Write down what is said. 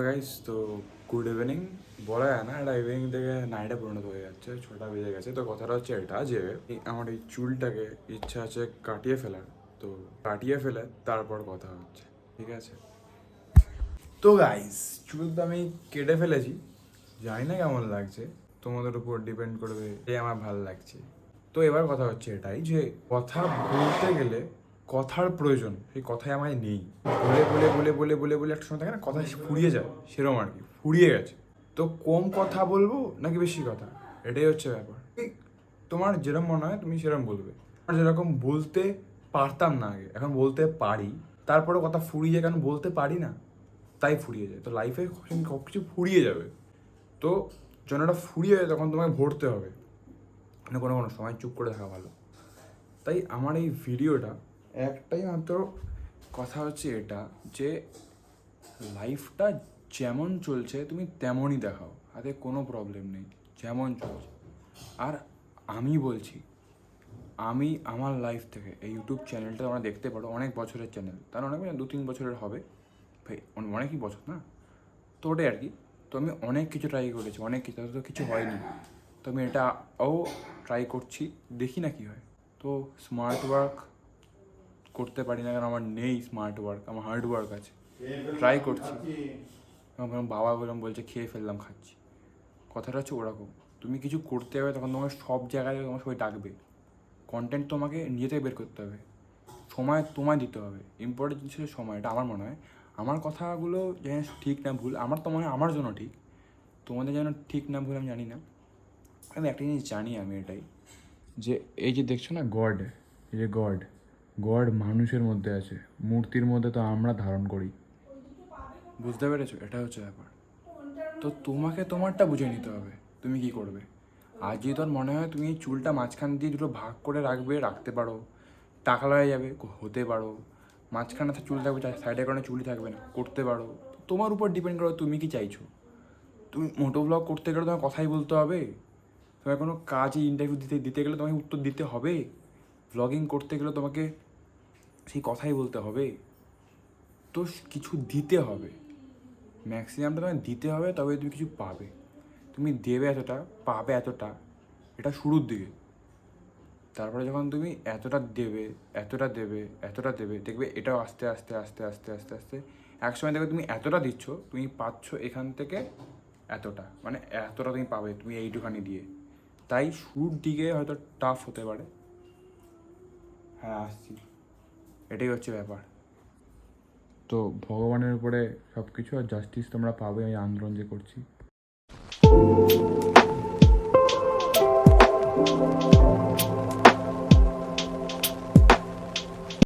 Guys তো good evening বলা যায় না, এটা ইভিনিং থেকে নাইটে পরিণত হয়ে যাচ্ছে, 6টা বেজে গেছে। তো কথাটা হচ্ছে এটা যে আমার এই চুলটাকে ইচ্ছা আছে কাটিয়ে ফেলার। তো কাটিয়ে ফেলে তারপর কথা হচ্ছে, ঠিক আছে? তো গাইস চুল তো আমি কেটে ফেলেছি, জানি না কেমন লাগছে, তোমাদের উপর ডিপেন্ড করবে যে আমার ভালো লাগছে। তো এবার কথা হচ্ছে এটাই যে কথা বলতে গেলে কথার প্রয়োজন, সেই কথাই আমায় নেই। বলে বলে বলে বলে বলে বলে একটা সময় থাকে না, কথা ফুরিয়ে যায়, সেরকম আর কি, ফুরিয়ে গেছে। তো কম কথা বলবো নাকি বেশি কথা, এটাই হচ্ছে ব্যাপার। তোমার যেরকম মনে হয় তুমি সেরকম বলবে। আমার যেরকম বলতে পারতাম না আগে, এখন বলতে পারি। তারপরে কথা ফুরিয়ে যায়, কারণ বলতে পারি না, তাই ফুরিয়ে যায়। তো লাইফে সব কিছু ফুরিয়ে যাবে। তো যখন এটা ফুরিয়ে যায় তখন তোমায় ভরতে হবে, মানে কোনো কোনো সময় চুপ করে থাকা ভালো। তাই আমার এই ভিডিওটা একটাই মাত্র কথা হচ্ছে এটা যে লাইফটা যেমন চলছে তুমি তেমনই দেখাও, হাতে কোনো প্রবলেম নেই, যেমন চলছে। আর আমি বলছি, আমি আমার লাইফ থেকে এই ইউটিউব চ্যানেলটা তোমরা দেখতে পারো, অনেক বছরের চ্যানেল, তার অনেক 2-3 বছরের হবে ভাই, অনেকই বছর না। তো ওটাই আর কি। তো আমি অনেক কিছু ট্রাই করেছি, অনেক কিছু, তো কিছু হয়নি। তো আমি এটাও ট্রাই করছি, দেখি না কী হয়। তো স্মার্ট ওয়ার্ক করতে পারি না, কারণ আমার নেই স্মার্ট ওয়ার্ক, আমার হার্ড ওয়ার্ক আছে। ট্রাই করছি। আমার বাবা বললাম বলছে খেয়ে ফেললাম, খাচ্ছি। কথাটা হচ্ছে ওরকম, তুমি কিছু করতে হবে তখন তোমাকে সব জায়গায় তোমার সবাই ডাকবে। কন্টেন্ট তোমাকে নিজে থেকে বের করতে হবে, সময় তোমায় দিতে হবে। ইম্পর্টেন্ট জিনিস হচ্ছে সময়, এটা আমার মনে হয়। আমার কথাগুলো জানি ঠিক না ভুল, আমার তো মনে হয় আমার জন্য ঠিক, তোমাদের যেন ঠিক না ভুল আমি জানি না। আমি একটা জিনিস জানি, আমি এটাই যে এই যে দেখছো না গড, এই যে গড, গড মানুষের মধ্যে আছে, মূর্তির মধ্যে তো আমরা ধারণ করি। বুঝতে পেরেছো? এটা হচ্ছে ব্যাপার। তো তোমাকে তোমারটা বুঝে নিতে হবে, তুমি কি করবে। আর যদি তোর মনে হয় তুমি এই চুলটা মাঝখান দিয়ে দুটো ভাগ করে রাখতে পারো, টাকলা হয়ে যাবে, হতে পারো। মাঝখানে তো চুল থাকবে, সাইডের কারণে চুলই থাকবে না, করতে পারো। তোমার উপর ডিপেন্ড করো তুমি কি চাইছো। তুমি মোটো ব্লগ করতে গেলে তোমার কথাই বলতে হবে, তোমার কোনো কাজে ইন্টারভিউ দিতে দিতে গেলে তোমাকে উত্তর দিতে হবে, ভ্লগিং করতে গেলে তোমাকে সেই কথাই বলতে হবে। তো কিছু দিতে হবে, ম্যাক্সিমামটা তোমায় দিতে হবে, তবে তুমি কিছু পাবে। তুমি দেবে এতটা, পাবে এতটা, এটা শুরুর দিকে। তারপরে যখন তুমি এতটা দেবে, এতটা দেবে, এতটা দেবে, দেখবে এটাও আস্তে আস্তে আস্তে আস্তে আস্তে আস্তে একসময় দেখবে তুমি এতটা দিচ্ছ, তুমি পাচ্ছ এখান থেকে এতটা, মানে এতটা তুমি পাবে তুমি এইটুখানি দিয়ে। তাই শুরুর দিকে হয়তো টাফ হতে পারে। হ্যাঁ আসছি, এটাই হচ্ছে ব্যাপার। তো ভগবানের উপরে সব কিছু, আর জাস্টিস তোমরা পাবে, আমি আন্দোলন যে করছি।